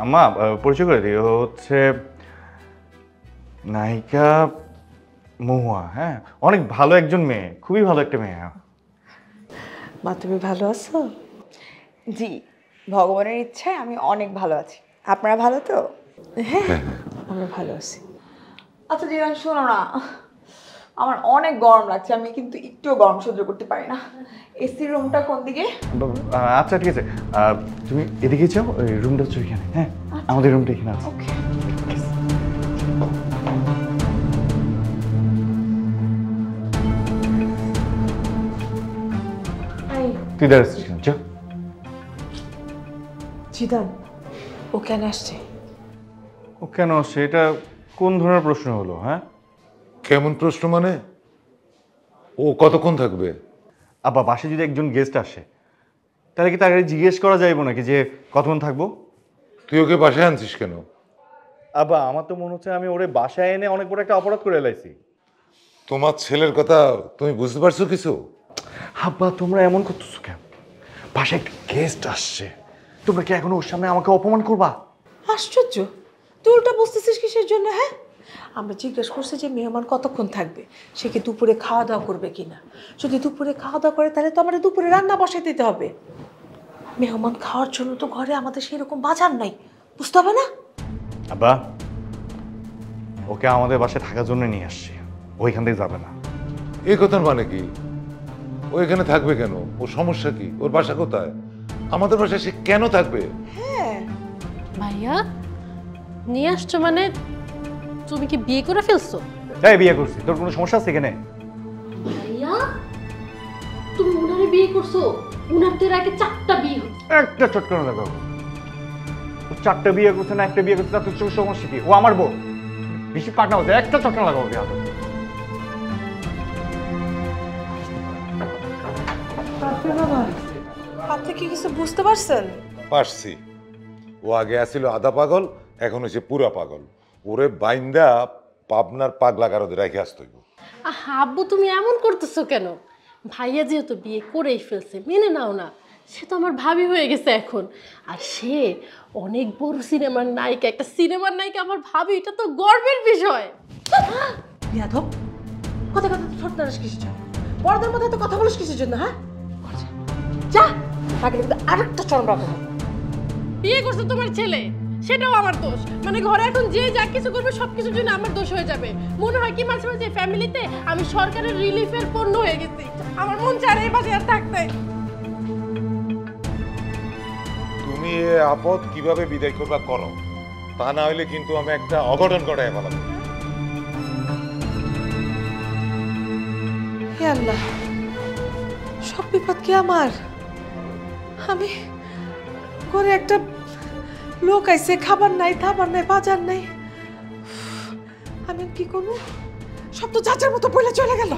আম্মা পরিচয় করে দিই, ও হচ্ছে নায়িকা মহুয়া। হ্যাঁ, অনেক ভালো একজন মেয়ে, খুবই ভালো একটা মেয়ে। মা তুমি ভালো আছো? জি, ভগবানের ইচ্ছায় আমি অনেক ভালো আছি। আপনারা ভালো তো? হ্যাঁ আমরা ভালো আছি। আচ্ছা জিরান, শোনো না, আমার অনেক গরম লাগছে, আমি কিন্তু একটুও গরম সহ্য করতে পারি না। এসি রুমটা কোন দিকে? আচ্ছা ঠিক আছে, তুমি এদিকে যাও, ওই রুমটা হচ্ছে ওইখানে। হ্যাঁ, আমাদের রুমটা এখানে আছে। ওকে। তুই দাঁড়াচ্ছিস কেন? যা। জিদান ও কেন আসছে? ও কেন সেটা কোন ধরনের প্রশ্ন হলো? হ্যাঁ, কেমন প্রশ্ন মানে? ও কতক্ষণ থাকবে? আব্বা বাসায় যদি একজন গেস্ট আসে তাহলে কি তাকে জিজ্ঞেস করা যাইব নাকি যে কতক্ষণ থাকবো? তুই ওকে বাসায় আনছিস কেন? আব্বা আমার তো মনে হচ্ছে আমি ওরে বাসায় এনে অনেক বড় একটা অপরাধ করে এলাইছি। তোমার ছেলের কথা তুমি বুঝতে পারছো কিছু? আব্বা তোমরা এমন করতেছো কেন? বাসায় একটা গেস্ট আসছে, তোমরা কি এখন ওর সামনে আমাকে অপমান করবা? আশ্চর্য, তুই উল্টা বুঝতেছিস কিসের জন্য? হ্যাঁ, আমরা জিজ্ঞেস করছি যে মেহমান কতক্ষণ থাকবে, সে কি দুপুরে খাওয়া দাওয়া করবে কিনা। যদি দুপুরে খাওয়া দাওয়া করে তাহলে তো আমাদের দুপুরে রান্না বসাই দিতে হবে। মেহমান খাওয়ার জন্য তো ঘরে আমাদের সেরকম বাজার নাই, বুঝতে হবে না? আব্বা ওকে আমাদের বাসায় থাকার জন্য নিয়ে আসছি, ওইখান থেকে যাবে না। এই কথার মানে কি? ও এখানে থাকবে কেন? ওর সমস্যা কি? ওর বাসা কোথায়? আমাদের বাসায় সে কেন থাকবে? হ্যাঁ ভাইয়া নিয়ে আসছো মানে তুমি কি বিয়ে করে ফেলছো? তাই বিয়ে করছি, তোর কোনো সমস্যা আছে এখানে? ভাইয়া তুমি উনারে বিয়ে করছো? উনার তো এর আগে 4টা বিয়ে হয়েছে। একটা চটকানো লাগাবো। ও 4টা বিয়ে করছে না একটা বিয়ে করছে, তার তোর সমস্যা কি? ও আমার বউ, বেশি পাটনা হচ্ছে, একটা চটকানো লাগাবো বিয়ে হাতে। বাবা, আপনি কি কিছু বুঝতে পারছেন? পারছি। ও আগে আসছিল আধা পাগল, এখন হচ্ছে পুরা পাগল। ওরে বাইন্দা পাবনার পাগলা কারোদের রেখে আসতে হইব। আব্বু তুমি এমন করতেছো কেন? ভাইয়া যেহেতু বিয়ে করেই ফেলছে মেনে নাও না। সে তো আমার ভাবি হয়ে গেছে এখন, আর সে অনেক বড় সিনেমার নায়িকা। একটা সিনেমার নায়িকা আমার ভাবি, এটা তো গর্বের বিষয়। বিয়াদব, কথা কথা ছোট নারাস কিসের জন্য? বড়দের মধ্যে তো কথা বলিস কিসের জন্য? হ্যাঁ যা, তাকে কিন্তু আরেকটা চরম রাখবো। বিয়ে করছে তোমার ছেলে, সেটাও আমার দোষ? মানে ঘরে এখন যে যা কিছু করবে সবকিছুর জন্য আমার দোষ হয়ে যাবে? মনে হয় কি মাঝে মাঝে ফ্যামিলিতে আমি সরকারের রিলিফের পণ্য হয়ে গেছি? আমার মন চায় এই বাসায় আর থাকতে। তুমি এ আপদ কিভাবে বিদায় করবা করো, তা না হইলে কিন্তু আমি একটা অঘটন ঘটাই ফেলাম। হে আল্লাহ, সব বিপদ কি আমার? আমি ঘরে একটা লোক আইছে, খাবার নাই, খাবার নাই, বাজার নাই, আমি কি করবো? সব তো যাচার মতো পয়লা চলে গেল।